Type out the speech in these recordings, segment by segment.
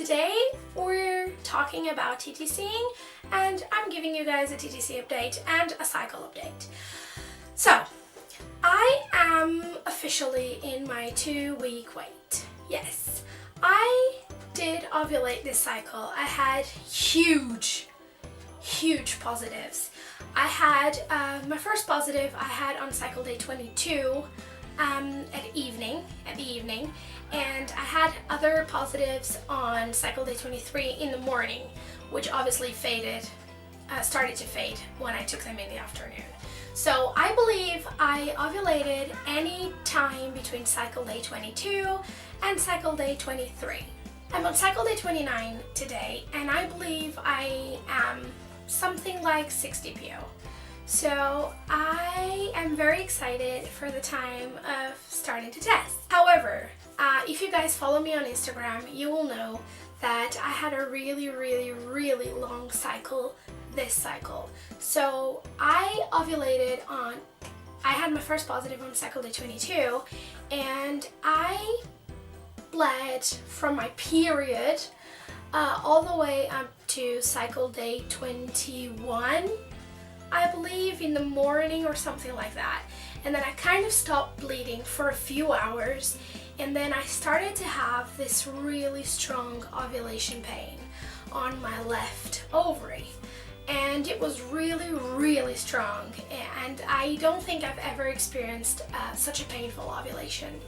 today we're talking about TTCing, and I'm giving you guys a TTC update and a cycle update. So, I am officially in my 2-week wait. Yes, I did ovulate this cycle. I had huge positives. I had my first positive I had on cycle day 22 at the evening, and I had other positives on cycle day 23 in the morning, which obviously started to fade when I took them in the afternoon. So I believe I ovulated any time between cycle day 22 and cycle day 23. I'm on cycle day 29 today, and I believe I am something like 6 DPO. So I am very excited for the time of starting to test. However, if you guys follow me on Instagram, you will know that I had a really long cycle this cycle. So I ovulated I had my first positive on cycle day 22, and I bled from my period all the way up to cycle day 21, I believe, in the morning or something like that. And then I kind of stopped bleeding for a few hours, and then I started to have this really strong ovulation pain on my left ovary. And it was really strong, and I don't think I've ever experienced such a painful ovulation.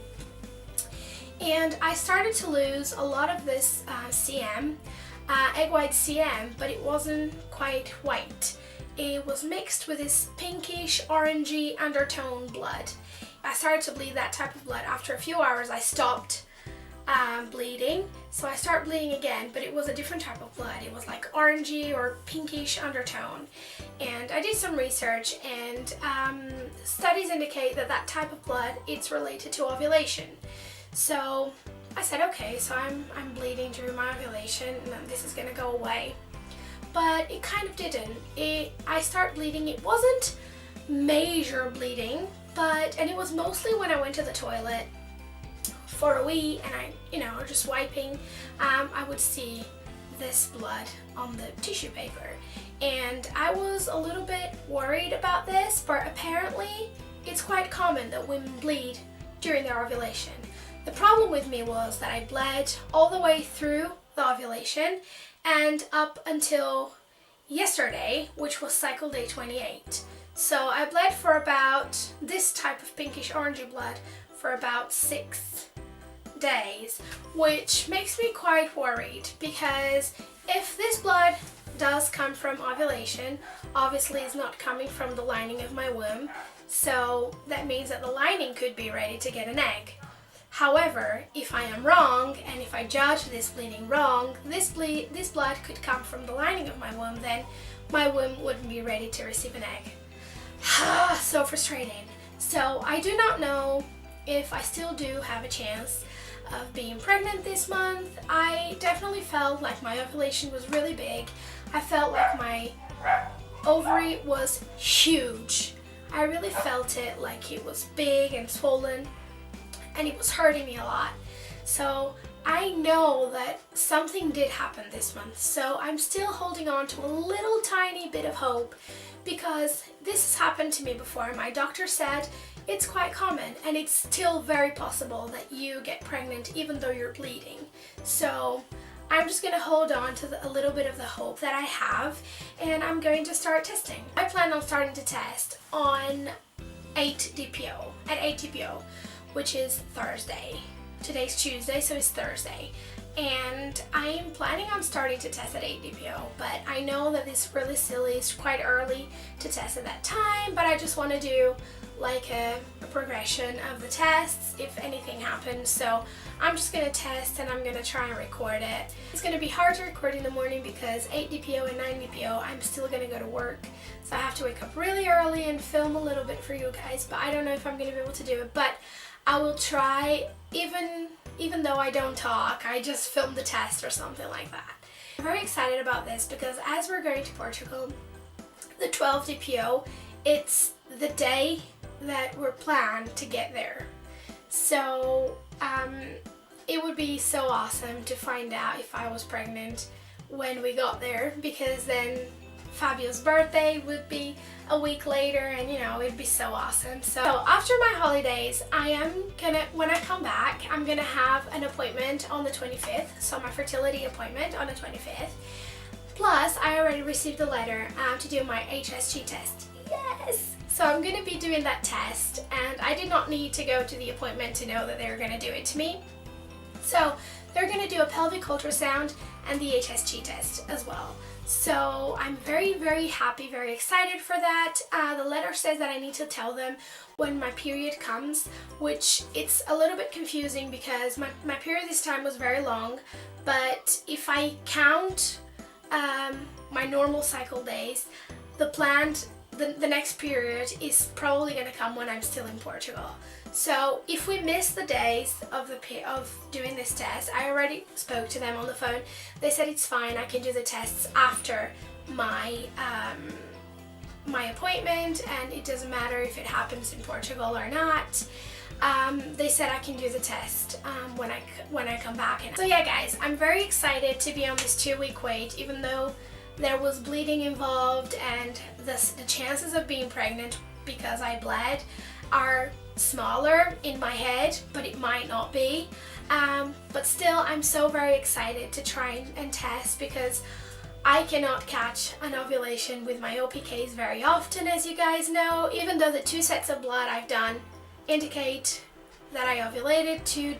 And I started to lose a lot of this CM, egg white CM, but it wasn't quite white. It was mixed with this pinkish orangey undertone blood. I started to bleed that type of blood. After a few hours I stopped bleeding, so I started bleeding again, but it was a different type of blood. It was like orangey or pinkish undertone. And I did some research, and studies indicate that that type of blood, it's related to ovulation. So I said, okay, so I'm bleeding during my ovulation, and this is gonna go away. But it kind of didn't. I started bleeding. It wasn't major bleeding, and it was mostly when I went to the toilet for a wee, and I, just wiping, I would see this blood on the tissue paper. And I was a little bit worried about this, but apparently it's quite common that women bleed during their ovulation. The problem with me was that I bled all the way through the ovulation and up until yesterday, which was cycle day 28. So I bled for about this type of pinkish orangey blood for about 6 days, which makes me quite worried, because if this blood does come from ovulation, obviously it's not coming from the lining of my womb, so that means that the lining could be ready to get an egg. However, if I am wrong, and if I judge this bleeding wrong, this blood could come from the lining of my womb, then my womb wouldn't be ready to receive an egg. So frustrating. So I do not know if I still do have a chance of being pregnant this month. I definitely felt like my ovulation was really big. I felt like my ovary was huge. I really felt it like it was big and swollen, and it was hurting me a lot. So I know that something did happen this month, so I'm still holding on to a little tiny bit of hope, because this has happened to me before. My doctor said it's quite common, and it's still very possible that you get pregnant even though you're bleeding. So I'm just going to hold on to a little bit of the hope that I have, and I'm going to start testing. I plan on starting to test on 8 DPO, which is Thursday. Today's Tuesday, so it's Thursday. And I am planning on starting to test at 8 DPO, but I know that it's really silly, it's quite early to test at that time, but I just want to do like a progression of the tests if anything happens. So I'm just going to test, and I'm going to try and record it. It's going to be hard to record in the morning because 8 DPO and 9 DPO, I'm still going to go to work. So I have to wake up really early and film a little bit for you guys, but I don't know if I'm going to be able to do it. But I will try, even though I don't talk, I just film the test or something like that. I'm very excited about this because as we're going to Portugal, the 12 DPO, it's the day that we're planned to get there. So it would be so awesome to find out if I was pregnant when we got there, because then Fabio's birthday would be a week later, and you know, it'd be so awesome. So after my holidays, when I come back, I'm gonna have an appointment on the 25th, so my fertility appointment on the 25th. Plus, I already received a letter to do my HSG test. Yes! So I'm gonna be doing that test, and I did not need to go to the appointment to know that they were gonna do it to me. So they're gonna do a pelvic ultrasound and the HSG test as well. So I'm very, very happy, very excited for that. The letter says that I need to tell them when my period comes, which it's a little bit confusing because my period this time was very long, but if I count my normal cycle days, the next period is probably going to come when I'm still in Portugal. So if we miss the days of doing this test, I already spoke to them on the phone. They said it's fine, I can do the tests after my my appointment, and it doesn't matter if it happens in Portugal or not. They said I can do the test when I come back. So yeah, guys, I'm very excited to be on this 2-week wait, even though there was bleeding involved, and the chances of being pregnant because I bled are smaller in my head, but it might not be. But still, I'm so very excited to try and test, because I cannot catch an ovulation with my OPKs very often, as you guys know, even though the 2 sets of blood I've done indicate that I ovulated 2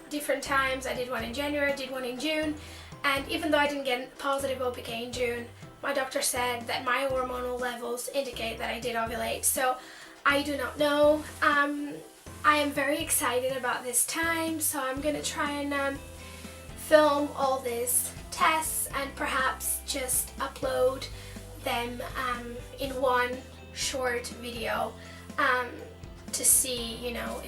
different times. I did one in January, I did one in June, and even though I didn't get a positive OPK in June, my doctor said that my hormonal levels indicate that I did ovulate. So I do not know. I am very excited about this time, so I'm gonna try and film all these tests and perhaps just upload them in one short video to see, you know,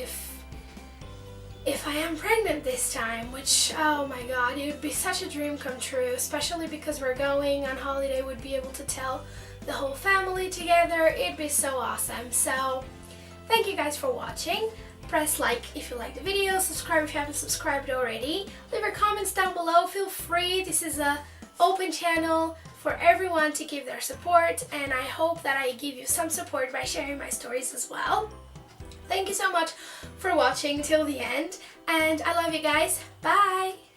if I am pregnant this time, which, oh my god, it would be such a dream come true, especially because we're going on holiday, would be able to tell the whole family together. It'd be so awesome. So thank you guys for watching. Press like if you like the video, subscribe if you haven't subscribed already, leave your comments down below, feel free. This is a open channel for everyone to give their support, and I hope that I give you some support by sharing my stories as well. Thank you so much for watching till the end, and I love you guys. Bye!